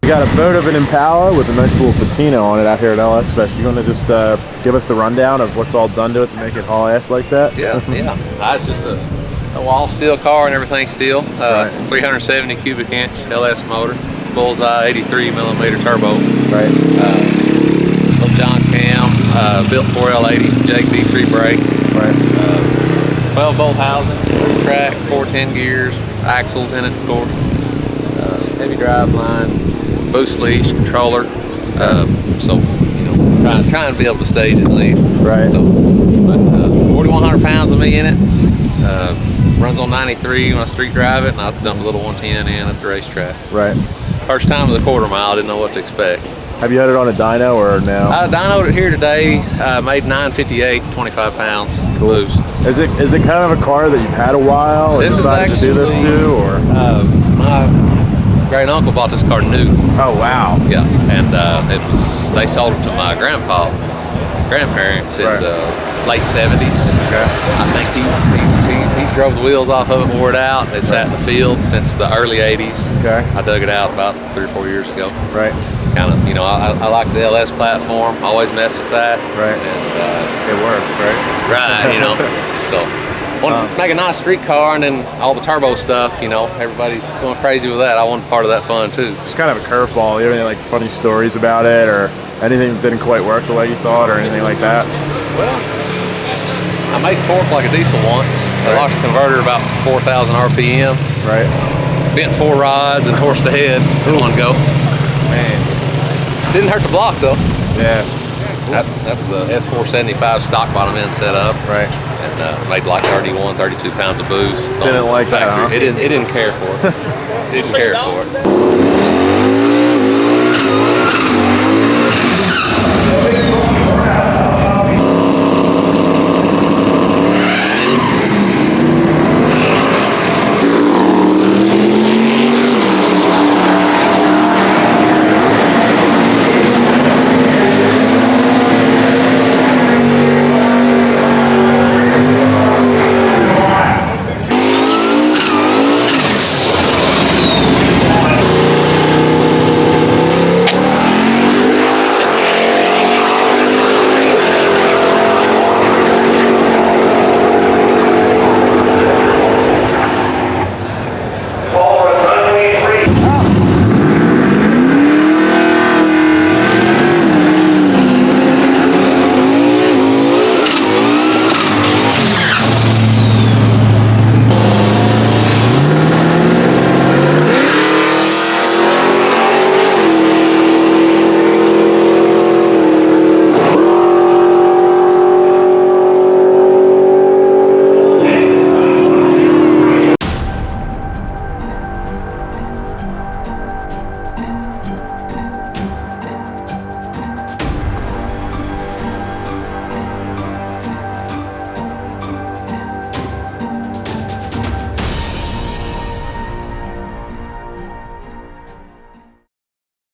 We got a boat of an Impala with a nice little patina on it out here at LS Fest. You want to just give us the rundown of what's all done to it to make it haul ass like that? Yeah. It's just a wall steel car and everything steel. Right. 370 cubic inch LS motor, bullseye 83 millimeter turbo. Right. Little John Cam, built 4L80 Jake V3 brake. Right. 12 bolt housing, roof track, 410 gears, axles in it, of course. Heavy drive line, boost leash, controller. So, you know, trying to be able to stage at least. Right. So, but 4,100 pounds of me in it. Runs on 93 when I street drive it, and I dump a little 110 in at the racetrack. Right. First time of the quarter mile, I didn't know what to expect. Have you had it on a dyno or no? I dynoed it here today, made 958, 25 pounds. Cool. Loose. Is it kind of a car that you've had a while and This is decided to do this actually, too, or? My great uncle bought this car new. Oh wow. Yeah, and they sold it to my grandparents in the late 70s. Okay. I think he drove the wheels off of it, wore it out. It sat in the field since the early 80s. Okay. I dug it out about 3 or 4 years ago. Right. Kind of, you know, I like the LS platform. Always messed with that. Right. And It works, right? right, you know. So want to make a nice street car, and then all the turbo stuff, you know, everybody's going crazy with that. I want part of that fun too. It's kind of a curveball. You have any like funny stories about it, or anything that didn't quite work the way you thought, or anything like that? Well, I made torque like a diesel once. I locked the converter about 4,000 RPM. Right. Bent 4 rods and torched the head in one go. Man. Didn't hurt the block though. Yeah. That was a S475 stock bottom end setup. Right. And made like 31, 32 pounds of boost. Didn't like that, huh? It didn't care for it. Didn't care for it.